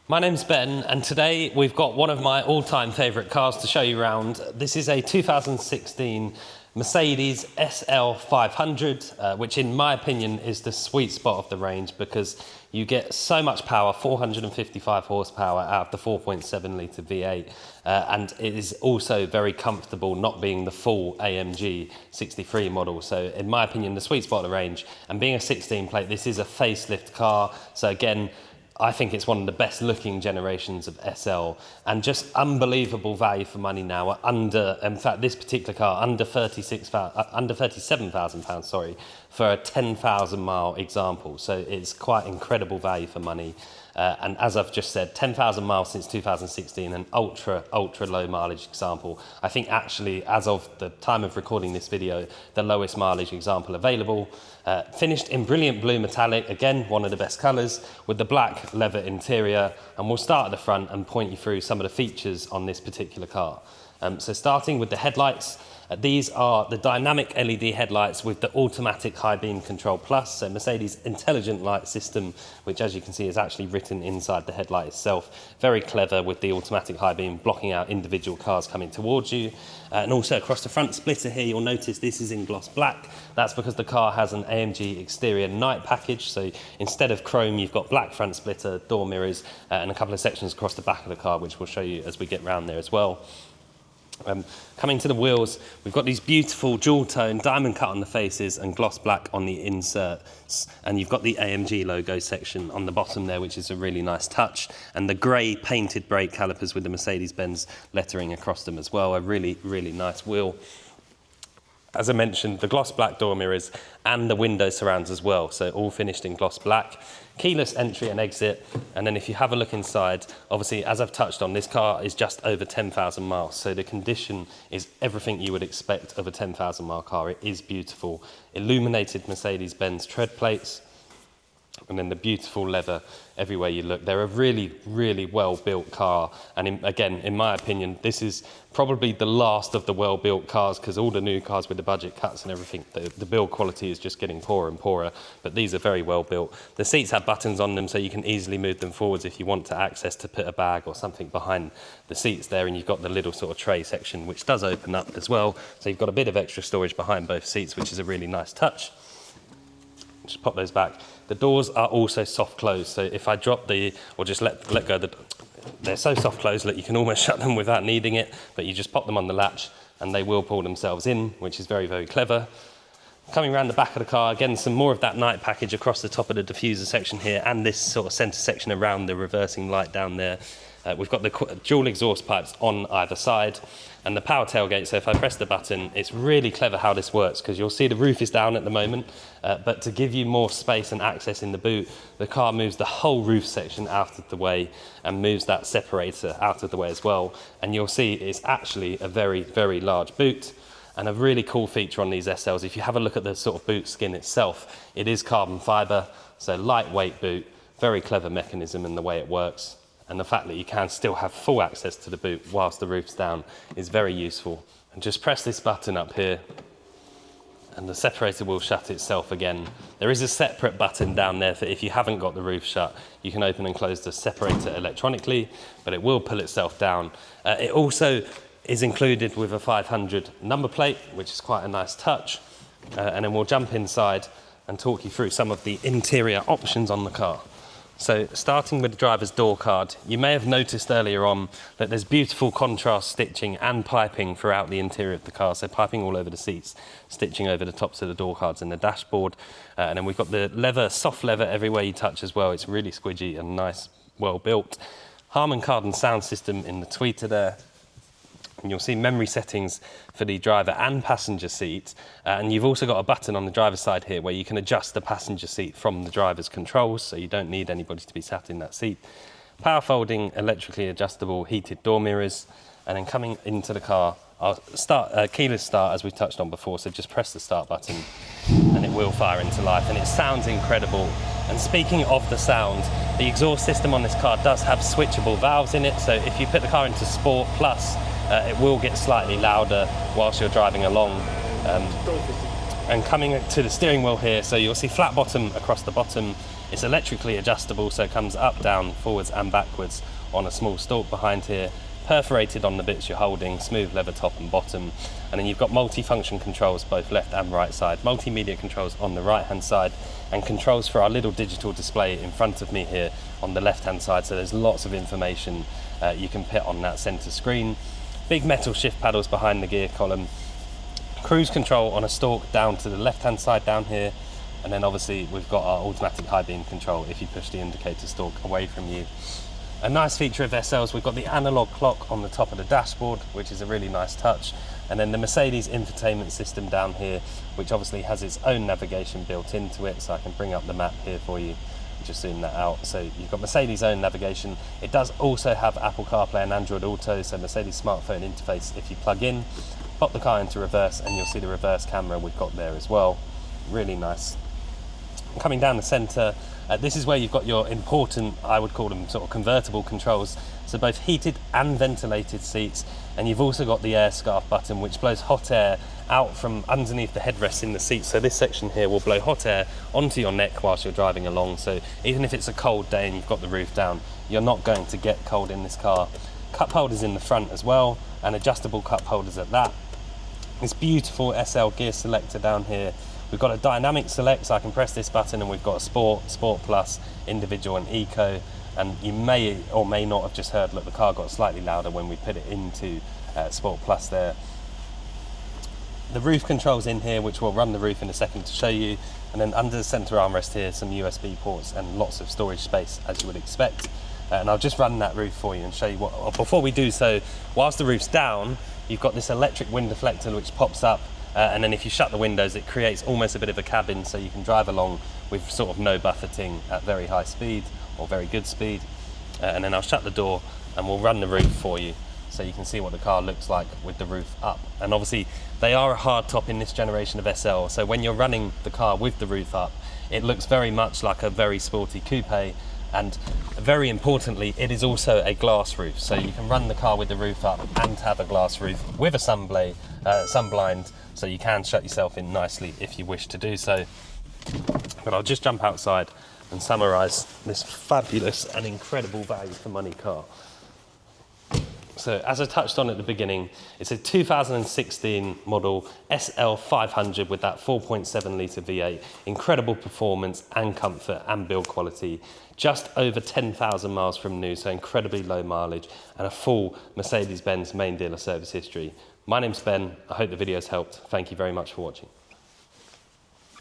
My name's Ben, and today we've got one of my all-time favourite cars to show you around. This is a 2016 Mercedes SL500, which in my opinion is the sweet spot of the range because you get so much power, 455 horsepower out of the 4.7 litre V8, and it is also very comfortable not being the full AMG 63 model. So in my opinion, the sweet spot of the range, and being a 16 plate, this is a facelift car. So again, I think it's one of the best looking generations of SL, and just unbelievable value for money now. In fact, this particular car under £37,000, sorry, for a 10,000 mile example. So it's quite incredible value for money. And as I've just said, 10,000 miles since 2016, an ultra low mileage example. I think actually, as of the time of recording this video, the lowest mileage example available. Finished in brilliant blue metallic, again, one of the best colours, with the black leather interior. And we'll start at the front and point you through some of the features on this particular car. So starting with the headlights, these are the dynamic LED headlights with the automatic high beam control plus, so Mercedes intelligent light system, which as you can see is actually written inside the headlight itself. Very clever with the automatic high beam blocking out individual cars coming towards you. And also across the front splitter here, you'll notice this is in gloss black. That's because the car has an AMG exterior night package, so instead of chrome you've got black front splitter, door mirrors, and a couple of sections across the back of the car, which we'll show you as we get round there as well. Coming to the wheels, we've got these beautiful dual tone diamond cut on the faces and gloss black on the inserts, and you've got the AMG logo section on the bottom there, which is a really nice touch, and the grey painted brake calipers with the Mercedes-Benz lettering across them as well. A really nice wheel. As I mentioned, the gloss black door mirrors and the window surrounds as well, so all finished in gloss black. Keyless entry and exit, and then if you have a look inside, obviously as I've touched on, this car is just over 10,000 miles, so the condition is everything you would expect of a 10,000 mile car. It is beautiful. Illuminated Mercedes-Benz tread plates, and then the beautiful leather everywhere you look. They're a really well built car, and again, in my opinion, this is probably the last of the well built cars, because all the new cars with the budget cuts and everything, the build quality is just getting poorer and poorer, but these are very well built. The seats have buttons on them so you can easily move them forwards if you want to access to put a bag or something behind the seats there, and you've got the little sort of tray section which does open up as well, so you've got a bit of extra storage behind both seats, which is a really nice touch. Just pop those back. The doors are also soft close, so if I drop or just let go of they're so soft closed that you can almost shut them without needing it, but you just pop them on the latch and they will pull themselves in, which is very clever. Coming around the back of the car, again, some more of that night package across the top of the diffuser section here, and this sort of centre section around the reversing light down there. We've got the dual exhaust pipes on either side, and the power tailgate. So if I press the button, it's really clever how this works, because you'll see the roof is down at the moment, but to give you more space and access in the boot, the car moves the whole roof section out of the way and moves that separator out of the way as well. And you'll see it's actually a very large boot. And a really cool feature on these SLs, if you have a look at the sort of boot skin itself, it is carbon fibre, so lightweight boot, very clever mechanism in the way it works. And the fact that you can still have full access to the boot whilst the roof's down is very useful. And just press this button up here and the separator will shut itself again. There is a separate button down there for if you haven't got the roof shut, you can open and close the separator electronically, but it will pull itself down. It also is included with a 500 number plate, which is quite a nice touch. And then we'll jump inside and talk you through some of the interior options on the car. So starting with the driver's door card, you may have noticed earlier on that there's beautiful contrast stitching and piping throughout the interior of the car, so piping all over the seats, stitching over the tops of the door cards and the dashboard. And then we've got the leather, soft leather everywhere you touch as well. It's really squidgy and nice, well built. Harman Kardon sound system in the tweeter there. And you'll see memory settings for the driver and passenger seat, and you've also got a button on the driver's side here where you can adjust the passenger seat from the driver's controls, so you don't need anybody to be sat in that seat. Power folding, electrically adjustable heated door mirrors, and then coming into the car, I'll start keyless start as we touched on before, so just press the start button and it will fire into life, and it sounds incredible. And speaking of the sound, the exhaust system on this car does have switchable valves in it, so if you put the car into Sport Plus, it will get slightly louder whilst you're driving along. And coming to the steering wheel here, so you'll see flat bottom across the bottom, It's electrically adjustable, so it comes up, down, forwards and backwards on a small stalk behind here, perforated on the bits you're holding, smooth leather top and bottom. And then you've got multi-function controls both left and right side, multimedia controls on the right hand side, and controls for our little digital display in front of me here on the left hand side. So there's lots of information you can put on that center screen. Big metal shift paddles behind the gear column, cruise control on a stalk down to the left hand side down here, and then obviously we've got our automatic high beam control if you push the indicator stalk away from you. A nice feature of SLs, we've got the analog clock on the top of the dashboard, which is a really nice touch, and then the Mercedes infotainment system down here, which obviously has its own navigation built into it. So I can bring up the map here for you, just zoom that out. So you've got Mercedes own navigation. It does also have Apple CarPlay and Android Auto, so Mercedes smartphone interface. If you plug in, pop the car into reverse, and you'll see the reverse camera we've got there as well. Really nice. Coming down the centre, this is where you've got your important, I would call them sort of convertible controls, so both heated and ventilated seats, and you've also got the air scarf button which blows hot air out from underneath the headrest in the seat. So this section here will blow hot air onto your neck whilst you're driving along, so even if it's a cold day and you've got the roof down, you're not going to get cold in this car. Cup holders in the front as well, and adjustable cup holders at that. This beautiful SL gear selector down here. We've got a dynamic select, so I can press this button and we've got a Sport, Sport Plus, Individual and Eco. And you may or may not have just heard, look, the car got slightly louder when we put it into Sport Plus there. The roof controls in here, which we'll run the roof in a second to show you. And then under the centre armrest here, some USB ports and lots of storage space, as you would expect. And I'll just run that roof for you and show you what, before we do so, whilst the roof's down, you've got this electric wind deflector which pops up. And then if you shut the windows, it creates almost a bit of a cabin, so you can drive along with sort of no buffeting at very high speed or very good speed. And then I'll shut the door and we'll run the roof for you so you can see what the car looks like with the roof up. And obviously they are a hard top in this generation of SL, so when you're running the car with the roof up, it looks very much like a very sporty coupe. And very importantly, it is also a glass roof, so you can run the car with the roof up and have a glass roof with a sun blind, so you can shut yourself in nicely if you wish to do so. But I'll just jump outside and summarise this fabulous and incredible value for money car. So as I touched on at the beginning, it's a 2016 model SL500 with that 4.7 litre V8, incredible performance and comfort and build quality, just over 10,000 miles from new, so incredibly low mileage, and a full Mercedes-Benz main dealer service history. My name's Ben, I hope the video's helped. Thank you very much for watching.